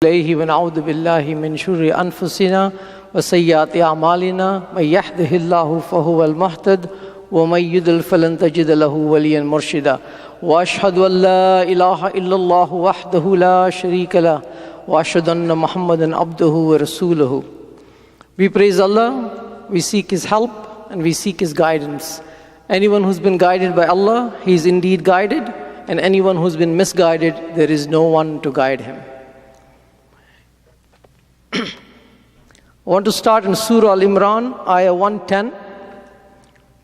إليه ونعوذ بالله من شر أنفسنا وسيئات أعمالنا من يهده الله فهو المهتد ومن يضلل فلن تجد له وليا مرشدا وأشهد أن لا إله إلا الله وحده لا شريك له وأشهد أن محمدا عبده ورسوله. We praise Allah, we seek His help and we seek His guidance. Anyone who's been guided by Allah, he is indeed guided, and anyone who's been misguided, there is no one to guide him. I want to start in Surah Al-Imran, Ayah 110.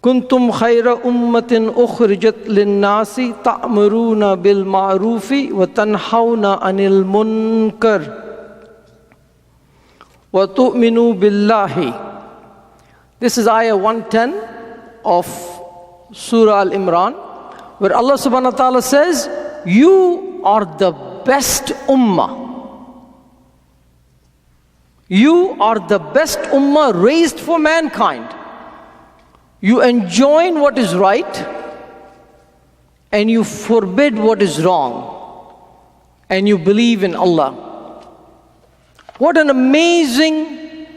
كنتم خير أمة أخرجت للناس تأمرون بالمعروف وتنهون عن المنكر وتؤمنوا بالله. This is Ayah 110 of Surah Al-Imran, where Allah subhanahu wa ta'ala says, you are the best ummah. You are the best ummah raised for mankind. You enjoin what is right and you forbid what is wrong and you believe in Allah. What an amazing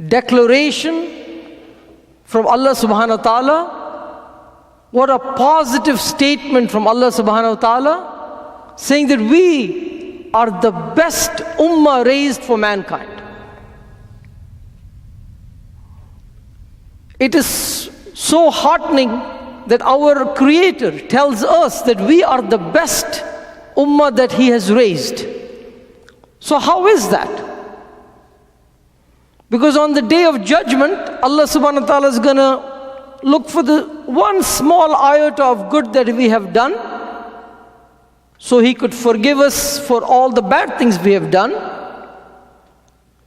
declaration from Allah subhanahu wa ta'ala. What a positive statement from Allah subhanahu wa ta'ala, saying that we are the best ummah raised for mankind. It is so heartening that our Creator tells us that we are the best ummah that He has raised. So how is that? Because on the day of judgment, Allah subhanahu wa ta'ala is going to look for the one small iota of good that we have done, so He could forgive us for all the bad things we have done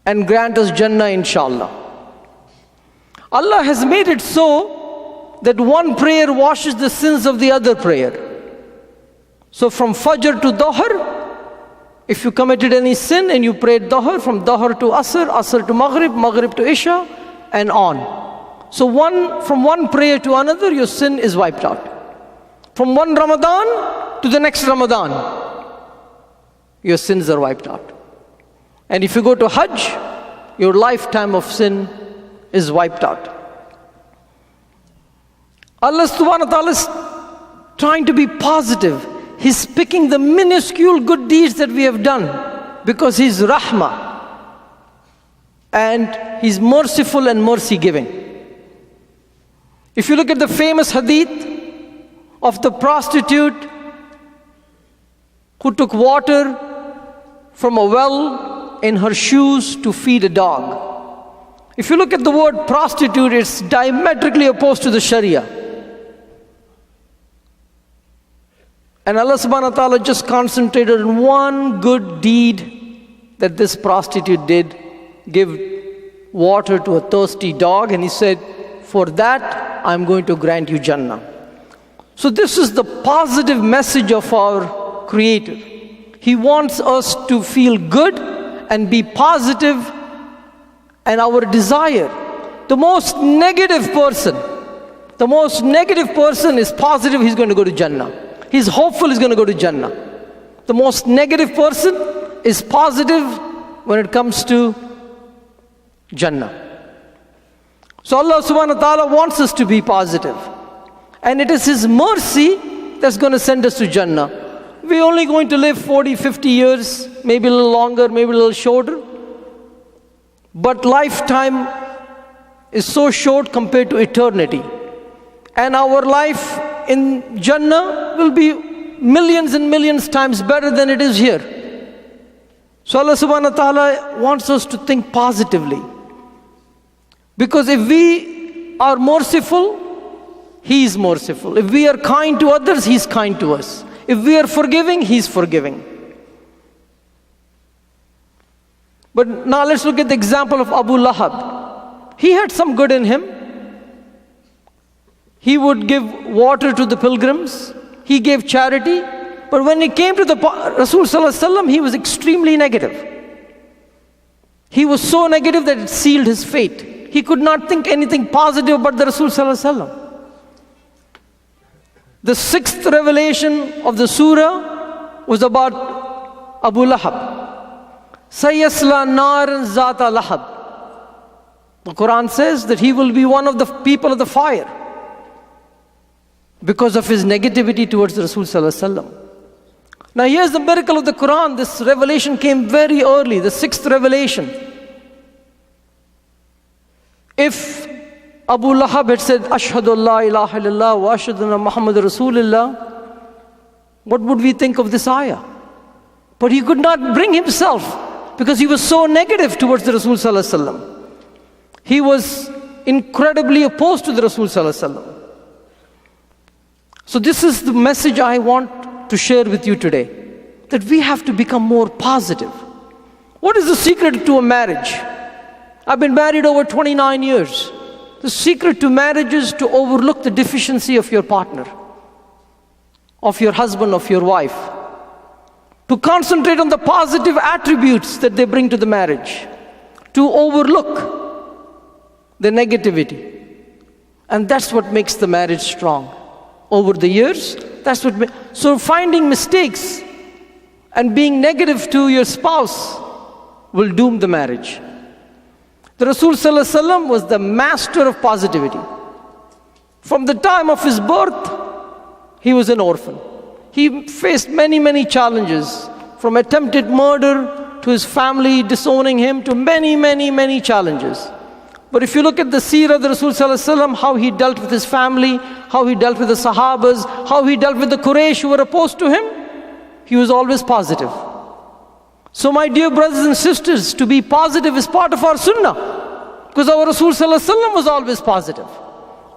and grant us Jannah, inshallah. Allah has made it so that one prayer washes the sins of the other prayer. So from Fajr to Dhuhr, if you committed any sin and you prayed Dhuhr, from Dhuhr to Asr, Asr to Maghrib, Maghrib to Isha, and on. So from one prayer to another, your sin is wiped out. From one Ramadan to the next Ramadan, your sins are wiped out. And if you go to Hajj, your lifetime of sin is wiped out. Allah subhanahu wa ta'ala is trying to be positive. He's picking the minuscule good deeds that we have done because He's Rahmah and He's merciful and mercy giving. If you look at the famous hadith of the prostitute who took water from a well in her shoes to feed a dog. If you look at the word prostitute, it's diametrically opposed to the Sharia. And Allah subhanahu wa ta'ala just concentrated on one good deed that this prostitute did, give water to a thirsty dog, and He said, for that I'm going to grant you Jannah. So this is the positive message of our Creator. He wants us to feel good and be positive. And our desire, the most negative person is positive he's going to go to Jannah. He's hopeful he's going to go to Jannah. The most negative person is positive when it comes to Jannah. So Allah subhanahu wa ta'ala wants us to be positive. And it is His mercy that's going to send us to Jannah. We're only going to live 40, 50 years, maybe a little longer, maybe a little shorter. But lifetime is so short compared to eternity. And our life in Jannah will be millions and millions times better than it is here. So Allah subhanahu wa ta'ala wants us to think positively. Because if we are merciful, He is merciful. If we are kind to others, He is kind to us. If we are forgiving, He is forgiving. But now let's look at the example of Abu Lahab. He had some good in him. He would give water to the pilgrims. He gave charity. But when he came to the Rasul Sallallahu Alaihi Wasallam, he was extremely negative. He was so negative that it sealed his fate. He could not think anything positive about the Rasul Sallallahu Alaihi Wasallam. The 6th revelation of the surah was about Abu Lahab. Sayasla naran zata lahab. The Quran says that he will be one of the people of the fire because of his negativity towards the Rasul Sallallahu Alaihi Wasallam. Now here's the miracle of the Quran. This revelation came very early, the 6th revelation. If Abu Lahab had said, Ashhadu an la ilaha illallah wa ashhadu anna Muhammad Rasulullah, what would we think of this ayah? But he could not bring himself because he was so negative towards the Rasul Sallallahu Alaihi Wasallam. He was incredibly opposed to the Rasul Sallallahu Alaihi Wasallam. So this is the message I want to share with you today, that we have to become more positive. What is the secret to a marriage? I've been married over 29 years. The secret to marriage is to overlook the deficiency of your partner, of your husband, of your wife. To concentrate on the positive attributes that they bring to the marriage. To overlook the negativity. And that's what makes the marriage strong. Over the years, that's what so finding mistakes and being negative to your spouse will doom the marriage. The Rasul Sallallahu Alaihi Wasallam was the master of positivity. From the time of his birth, he was an orphan. He faced many challenges, from attempted murder to his family disowning him to many challenges. But if you look at the seerah of the Rasul Sallallahu Alaihi Wasallam, how he dealt with his family, how he dealt with the Sahabas, how he dealt with the Quraysh who were opposed to him, he was always positive. So my dear brothers and sisters, to be positive is part of our sunnah. Because our Rasul Sallallahu Alaihi Wasallam was always positive.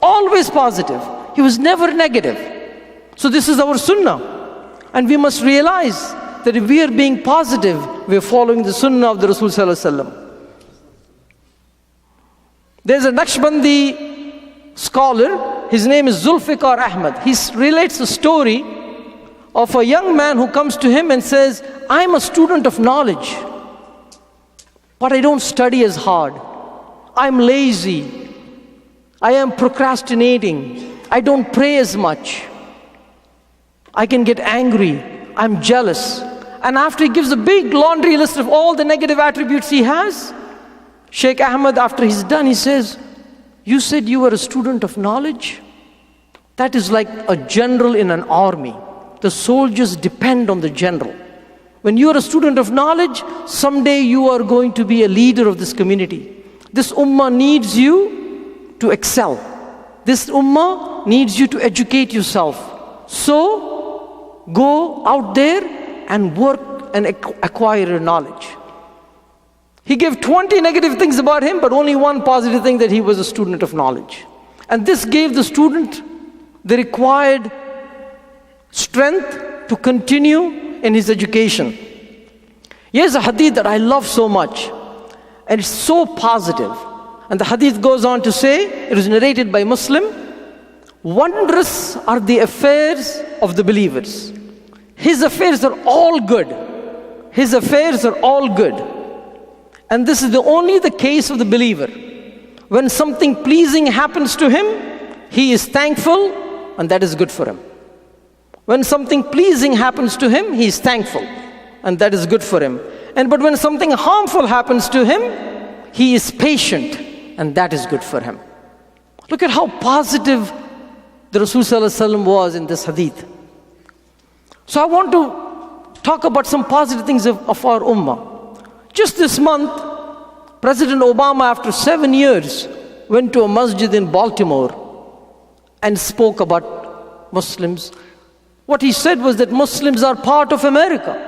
Always positive. He was never negative. So this is our sunnah. And we must realize that if we are being positive, we are following the sunnah of the Rasul Sallallahu Alaihi Wasallam. There's a Naqshbandi scholar, his name is Zulfikar Ahmad. He relates a story of a young man who comes to him and says, I'm a student of knowledge, but I don't study as hard. I'm lazy. I am procrastinating. I don't pray as much. I can get angry. I'm jealous. And after he gives a big laundry list of all the negative attributes he has, Sheikh Ahmad, after he's done, he says, you said you were a student of knowledge? That is like a general in an army. The soldiers depend on the general. When you are a student of knowledge, someday you are going to be a leader of this community. This ummah needs you to excel. This ummah needs you to educate yourself. So, go out there and work and acquire your knowledge. He gave 20 negative things about him, but only one positive thing, that he was a student of knowledge. And this gave the student the required strength to continue in his education. Here's a hadith that I love so much, and it's so positive. And the hadith goes on to say, it is narrated by Muslim, wondrous are the affairs of the believers. His affairs are all good. His affairs are all good. And this is only the case of the believer. When something pleasing happens to him, he is thankful, and that is good for him. When something pleasing happens to him, he is thankful, and that is good for him. But when something harmful happens to him, he is patient, and that is good for him. Look at how positive the Rasul Sallallahu Alaihi Wasallam was in this hadith. So I want to talk about some positive things of our ummah. Just this month, President Obama, after 7 years, went to a masjid in Baltimore and spoke about Muslims. What he said was that Muslims are part of America.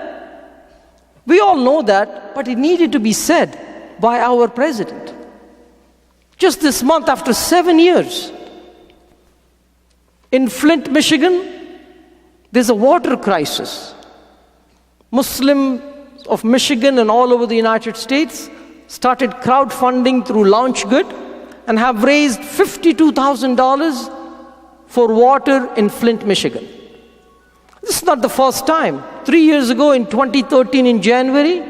We all know that, but it needed to be said by our president. Just this month, after 7 years, in Flint, Michigan, there's a water crisis. Muslims of Michigan and all over the United States started crowdfunding through LaunchGood and have raised $52,000 for water in Flint, Michigan. This is not the first time. 3 years ago, in 2013, in January,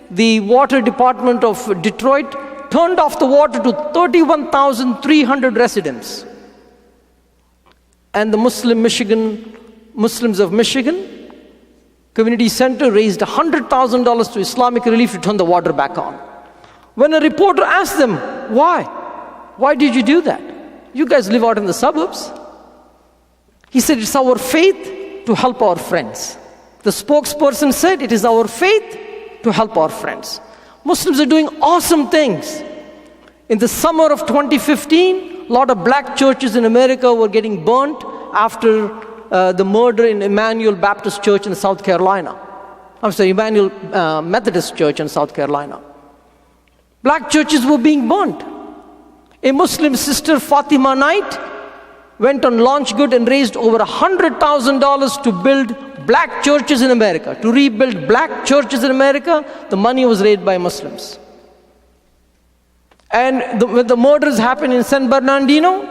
the water department of Detroit turned off the water to 31,300 residents. And the Muslims of Michigan Community Center raised $100,000 to Islamic Relief to turn the water back on. When a reporter asked them, why? Why did you do that? You guys live out in the suburbs. He said, it's our faith to help our friends. The spokesperson said, it is our faith to help our friends. Muslims are doing awesome things. In the summer of 2015, a lot of black churches in America were getting burnt after the murder in Emmanuel Baptist Church in South Carolina. Emmanuel Methodist Church in South Carolina. Black churches were being burnt. A Muslim sister, Fatima Knight, went on Launch Good and raised over $100,000 to build black churches in America. To rebuild black churches in America, the money was raised by Muslims. And when the murders happened in San Bernardino,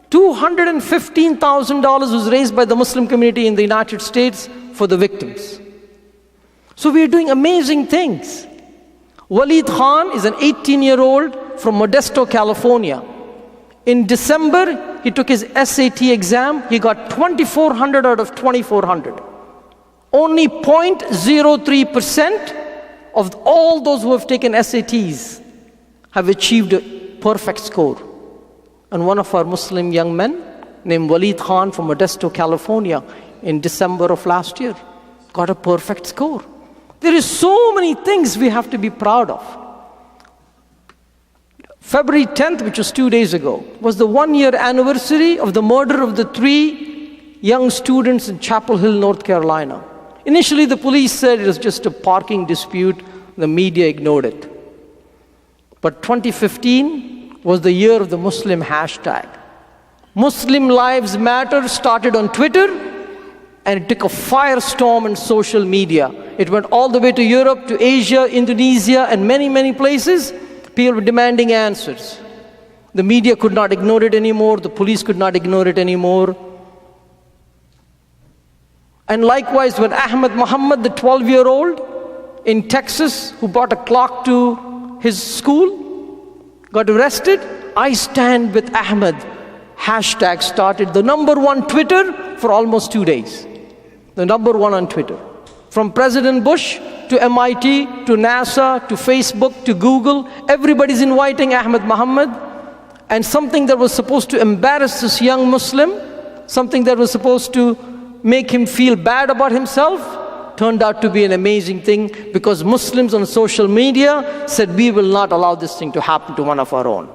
$215,000 was raised by the Muslim community in the United States for the victims. So we are doing amazing things. Walid Khan is an 18-year-old from Modesto, California. In December, he took his SAT exam. He got 2,400 out of 2,400. Only 0.03% of all those who have taken SATs have achieved a perfect score. And one of our Muslim young men, named Walid Khan from Modesto, California, in December of last year, got a perfect score. There is so many things we have to be proud of. February 10th, which was 2 days ago, was the 1-year anniversary of the murder of the 3 young students in Chapel Hill, North Carolina. Initially, the police said it was just a parking dispute. The media ignored it. But 2015 was the year of the Muslim hashtag. Muslim Lives Matter started on Twitter, and it took a firestorm in social media. It went all the way to Europe, to Asia, Indonesia, and many, many places. People were demanding answers. The media could not ignore it anymore. The police could not ignore it anymore. And likewise, when Ahmed Muhammad, the 12-year-old in Texas, who brought a clock to his school, got arrested, I Stand with Ahmed hashtag started the #1 Twitter for almost 2 days. The #1 on Twitter. From President Bush to MIT, to NASA, to Facebook, to Google, everybody's inviting Ahmed Muhammad. And something that was supposed to embarrass this young Muslim, something that was supposed to make him feel bad about himself, turned out to be an amazing thing, because Muslims on social media said, we will not allow this thing to happen to one of our own.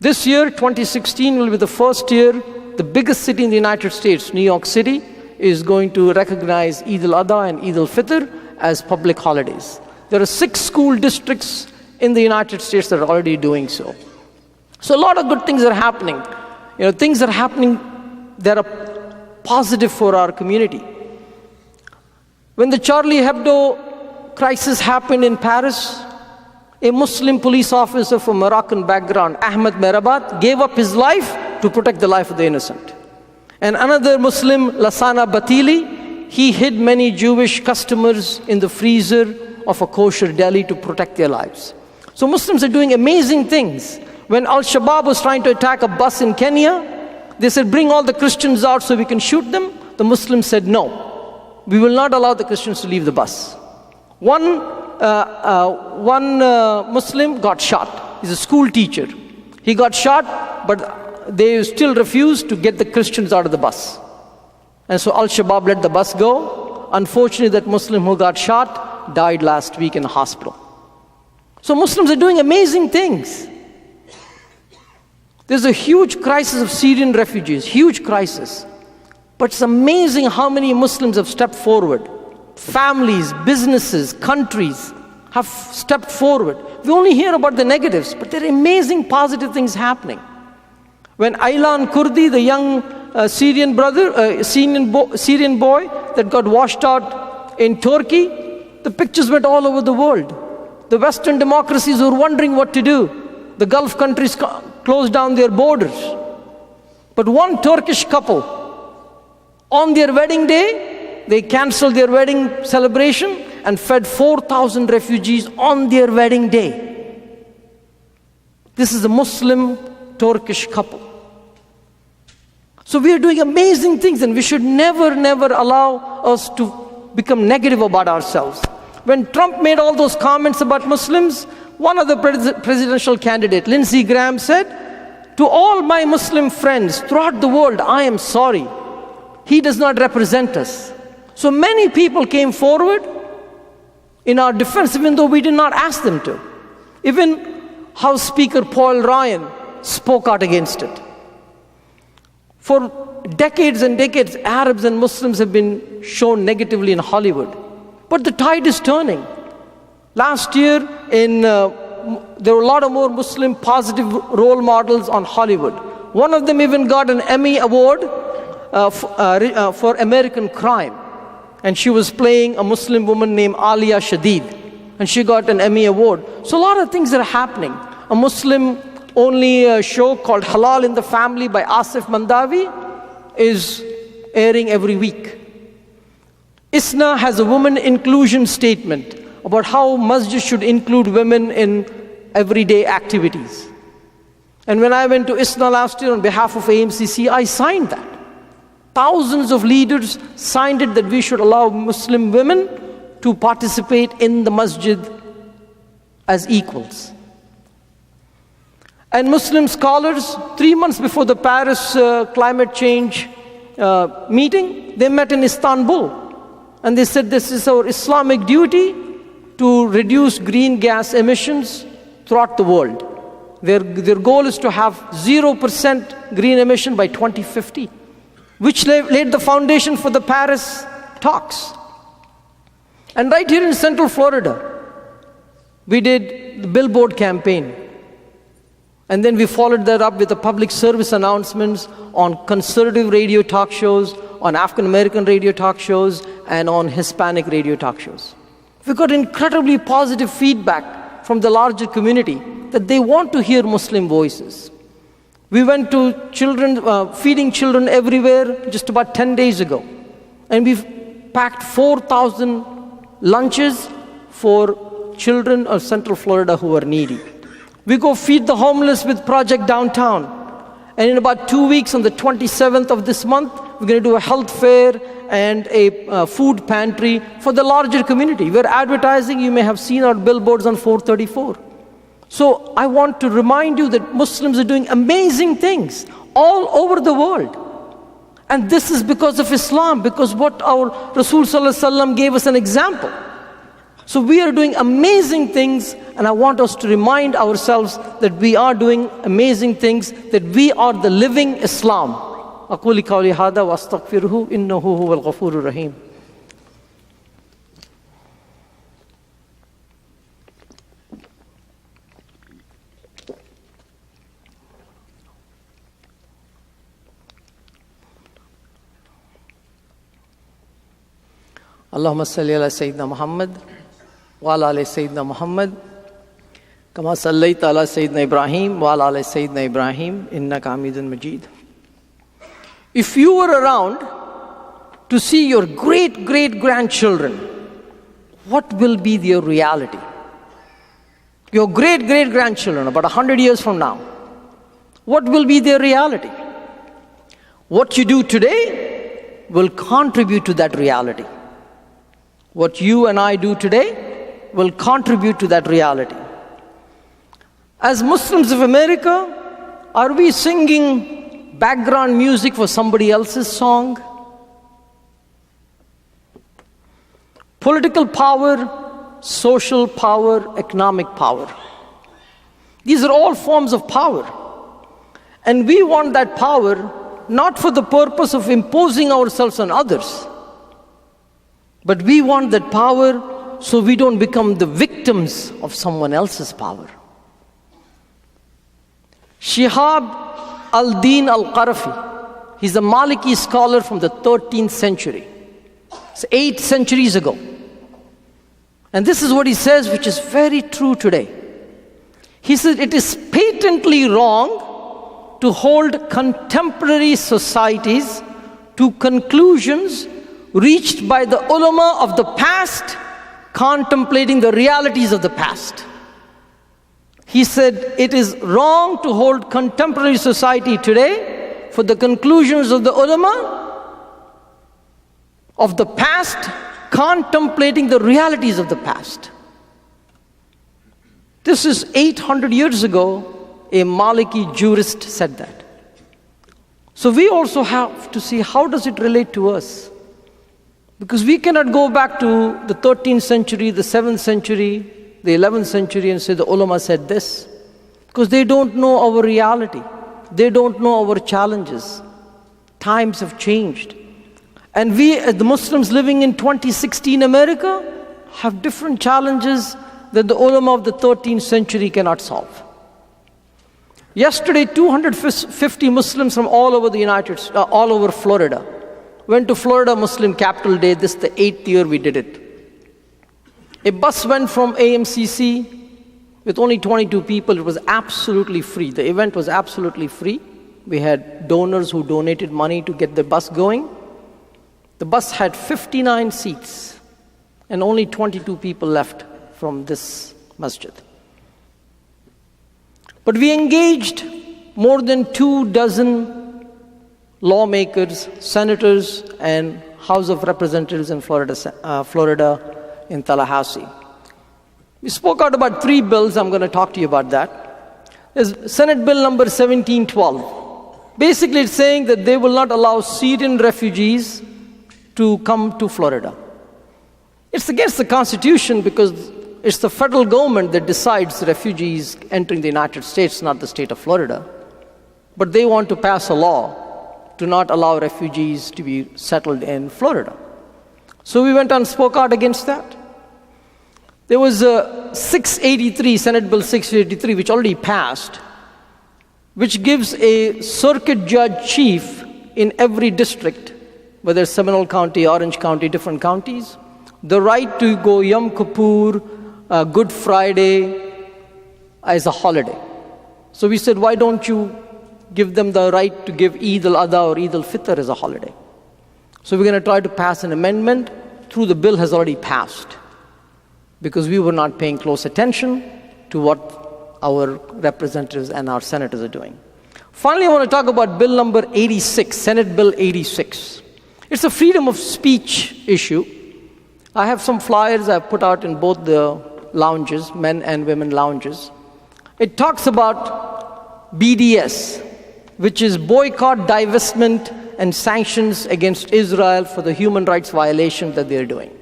This year, 2016, will be the first year the biggest city in the United States, New York City, is going to recognize Eid al-Adha and Eid al-Fitr as public holidays. There are 6 school districts in the United States that are already doing so. So a lot of good things are happening. Things are happening that are positive for our community. When the Charlie Hebdo crisis happened in Paris, a Muslim police officer from Moroccan background, Ahmed Merabat, gave up his life to protect the life of the innocent. And another Muslim, Lassana Batili, he hid many Jewish customers in the freezer of a kosher deli to protect their lives. So Muslims are doing amazing things. When Al-Shabaab was trying to attack a bus in Kenya, they said, bring all the Christians out so we can shoot them. The Muslims said, no, we will not allow the Christians to leave the bus. One Muslim got shot. He's a school teacher. He got shot, but they still refused to get the Christians out of the bus. And so Al-Shabaab let the bus go. Unfortunately, that Muslim who got shot died last week in the hospital. So Muslims are doing amazing things. There's a huge crisis of Syrian refugees, huge crisis. But it's amazing how many Muslims have stepped forward. Families, businesses, countries have stepped forward. We only hear about the negatives, but there are amazing positive things happening. When Aylan Kurdi, the young Syrian boy that got washed out in Turkey, the pictures went all over the world. The Western democracies were wondering what to do. The Gulf countries closed down their borders. But one Turkish couple, on their wedding day, they canceled their wedding celebration and fed 4,000 refugees on their wedding day. This is a Muslim Turkish couple. So we are doing amazing things, and we should never, never allow us to become negative about ourselves. When Trump made all those comments about Muslims, one of the presidential candidate, Lindsey Graham, said, to all my Muslim friends throughout the world, I am sorry. He does not represent us. So many people came forward in our defense, even though we did not ask them to. Even House Speaker Paul Ryan spoke out against it. For decades and decades, Arabs and Muslims have been shown negatively in Hollywood. But the tide is turning. Last year, there were a lot of more Muslim positive role models on Hollywood. One of them even got an Emmy Award for American Crime. And she was playing a Muslim woman named Alia Shadid. And she got an Emmy Award. So a lot of things are happening. A Muslim-only show called Halal in the Family by Asif Mandavi is airing every week. ISNA has a women inclusion statement about how masjid should include women in everyday activities. And when I went to ISNA last year on behalf of AMCC, I signed that. Thousands of leaders signed it that we should allow Muslim women to participate in the masjid as equals. And Muslim scholars, 3 months before the Paris climate change meeting, they met in Istanbul. And they said this is our Islamic duty to reduce green gas emissions throughout the world. Their goal is to have 0% green emission by 2050, which laid the foundation for the Paris talks. And right here in Central Florida, we did the billboard campaign. And then we followed that up with the public service announcements on conservative radio talk shows, on African American radio talk shows, and on Hispanic radio talk shows. We got incredibly positive feedback from the larger community that they want to hear Muslim voices. We went to children, feeding children everywhere just about 10 days ago. And we've packed 4,000 lunches for children of Central Florida who are needy. We go feed the homeless with Project Downtown. And in about 2 weeks, on the 27th of this month, we're going to do a health fair and a food pantry for the larger community. We're advertising. You may have seen our billboards on 434. So I want to remind you that Muslims are doing amazing things all over the world. And this is because of Islam, because what our Rasul Sallallahu Alaihi Wasallam gave us an example. So we are doing amazing things, and I want us to remind ourselves that we are doing amazing things, that we are the living Islam. أقول قولي هذا وأستغفره إنه هو الغفور الرحيم. اللهم صل على سيدنا محمد وعلى آل سيدنا محمد كما صليت على سيدنا إبراهيم وعلى آل سيدنا إبراهيم إنك حميد مجيد. If you were around to see your great-great-grandchildren, what will be their reality? Your great-great-grandchildren, about 100 years from now, what will be their reality? What you do today will contribute to that reality. What you and I do today will contribute to that reality. As Muslims of America, are we singing background music for somebody else's song? Political power, social power, economic power. These are all forms of power. And we want that power not for the purpose of imposing ourselves on others, but we want that power so we don't become the victims of someone else's power. Shihab al-Din al-Qarafi, he's a Maliki scholar from the 13th century. It's 8 centuries ago. And this is what he says, which is very true today. He said, it is patently wrong to hold contemporary societies to conclusions reached by the ulama of the past, contemplating the realities of the past. He said, it is wrong to hold contemporary society today for the conclusions of the ulama of the past, contemplating the realities of the past. This is 800 years ago, a Maliki jurist said that. So we also have to see how does it relate to us. Because we cannot go back to the 13th century, the 7th century, the 11th century and say the ulama said this. Because they don't know our reality. They don't know our challenges. Times have changed. And we, as the Muslims living in 2016 America, have different challenges that the ulama of the 13th century cannot solve. Yesterday, 250 Muslims from all over all over Florida went to Florida Muslim Capital Day. This is the 8th year we did it. A bus went from AMCC with only 22 people. It was absolutely free. The event was absolutely free. We had donors who donated money to get the bus going. The bus had 59 seats and only 22 people left from this masjid. But we engaged more than 24 lawmakers, senators, and House of Representatives in Florida in Tallahassee. We spoke out about 3 bills. I'm going to talk to you about that. There's Senate Bill number 1712. Basically, it's saying that they will not allow Syrian refugees to come to Florida. It's against the Constitution because it's the federal government that decides refugees entering the United States, not the state of Florida. But they want to pass a law to not allow refugees to be settled in Florida. So we went and spoke out against that. There was a 683, Senate Bill 683, which already passed, which gives a circuit judge chief in every district, whether it's Seminole County, Orange County, different counties, the right to go Yom Kippur, Good Friday as a holiday. So we said, why don't you give them the right to give Eid al-Adha or Eid al-Fitr as a holiday? So we're going to try to pass an amendment. Through the bill has already passed because we were not paying close attention to what our representatives and our senators are doing. Finally, I want to talk about bill number 86, Senate Bill 86. It's a freedom of speech issue. I have some flyers I've put out in both the lounges, men and women lounges. It talks about BDS, which is boycott, divestment, and sanctions against Israel for the human rights violation that they're doing.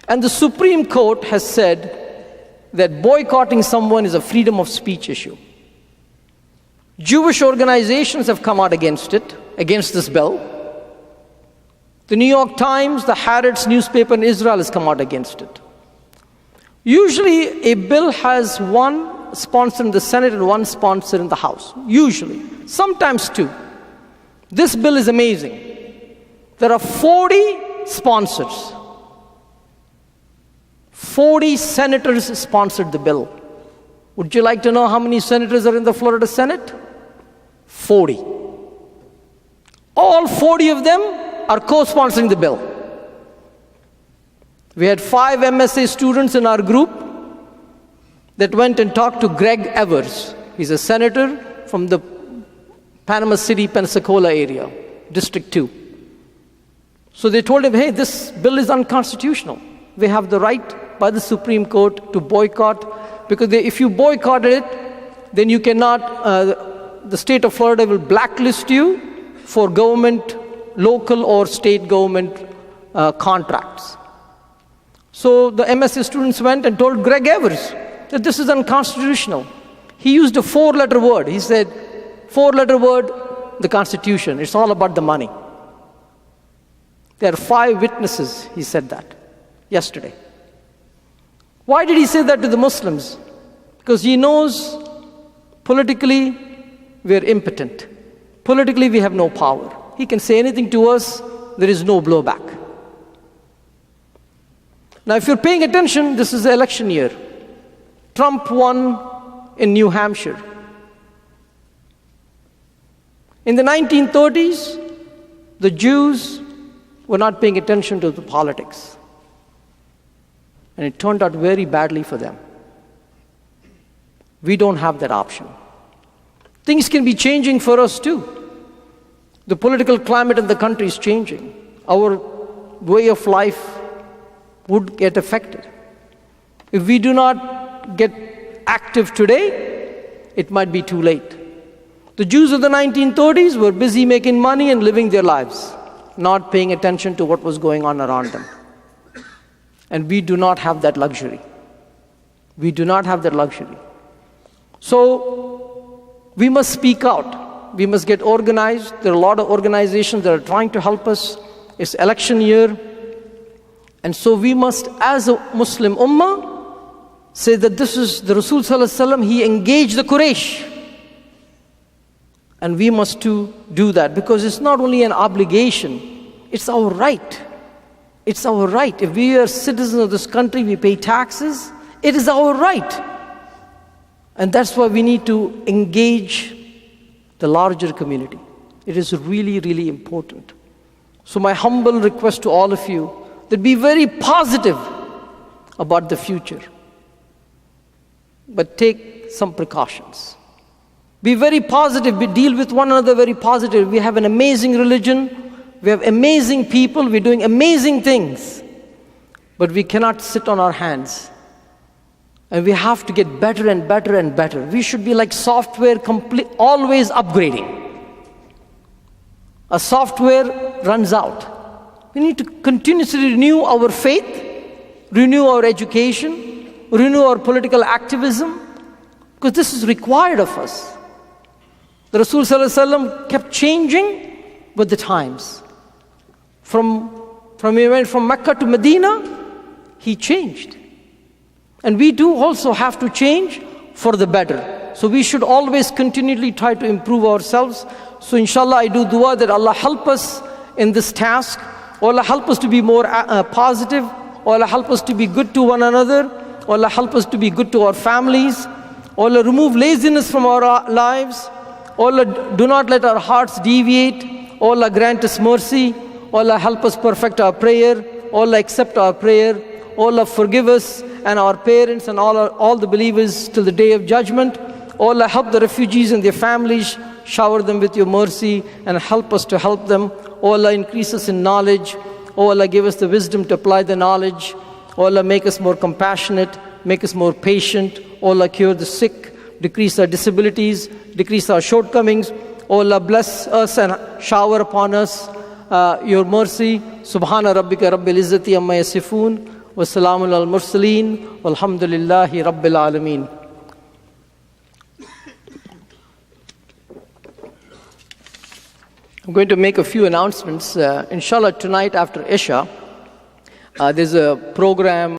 And the Supreme Court has said that boycotting someone is a freedom of speech issue. Jewish organizations have come out against it, against this bill. The New York Times, the Haaretz newspaper in Israel has come out against it. Usually, a bill has one sponsor in the Senate and one sponsor in the House. Usually. Sometimes 2. This bill is amazing. There are 40 sponsors. 40 senators sponsored the bill. Would you like to know how many senators are in the Florida Senate? 40. All 40 of them are co-sponsoring the bill. We had 5 MSA students in our group that went and talked to Greg Evers. He's a senator from the Panama City, Pensacola area, District 2. So they told him, hey, this bill is unconstitutional. They have the right by the Supreme Court to boycott, because if you boycotted it, then you cannot, the state of Florida will blacklist you for government, local or state government contracts. So the MSc students went and told Greg Evers that this is unconstitutional. He used a 4-letter word. He said, 4-letter word, the Constitution. It's all about the money. There are 5 witnesses, he said that yesterday. Why did he say that to the Muslims? Because he knows politically we are impotent. Politically we have no power. He can say anything to us, there is no blowback. Now, if you're paying attention, this is the election year. Trump won in New Hampshire. In the 1930s, the Jews were not paying attention to the politics. And it turned out very badly for them. We don't have that option. Things can be changing for us too. The political climate in the country is changing. Our way of life would get affected. If we do not get active today, it might be too late. The Jews of the 1930s were busy making money and living their lives, not paying attention to what was going on around them. And we do not have that luxury. We do not have that luxury. So we must speak out. We must get organized. There are a lot of organizations that are trying to help us. It's election year. And so we must, as a Muslim ummah, say that this is the Rasul Sallallahu Alaihi Wasallam, he engaged the Quraysh. And we must too do that, because it's not only an obligation, it's our right. It's our right. If we are citizens of this country, we pay taxes, it is our right. And that's why we need to engage the larger community. It is really, really important. So my humble request to all of you, that be very positive about the future, but take some precautions. Be very positive, we deal with one another very positive. We have an amazing religion, we have amazing people, we're doing amazing things, but we cannot sit on our hands. And we have to get better and better and better. We should be like software, always upgrading. A software runs out. We need to continuously renew our faith, renew our education, renew our political activism, because this is required of us. The Rasul Sallallahu Alaihi Wasallam kept changing with the times. When he went from Mecca to Medina, he changed. And we do also have to change for the better. So we should always continually try to improve ourselves. So inshallah, I do dua that Allah help us in this task. Allah help us to be more positive. Allah help us to be good to one another. Allah help us to be good to our families. Allah remove laziness from our lives. Allah do not let our hearts deviate. Allah grant us mercy. Allah help us perfect our prayer. Allah accept our prayer. Allah forgive us and our parents and all the believers till the day of judgment. Allah help the refugees and their families. Shower them with your mercy and help us to help them. Allah increase us in knowledge. Allah give us the wisdom to apply the knowledge. Allah make us more compassionate, make us more patient. Allah cure the sick, decrease our disabilities, decrease our shortcomings. Allah bless us and shower upon us your mercy. Subhana rabbika rabbil izzati amma yasifun. Wa salamun al mursaleen. Walhamdulillahi rabbil alameen. I'm going to make a few announcements. Inshallah, tonight after Isha, there's a program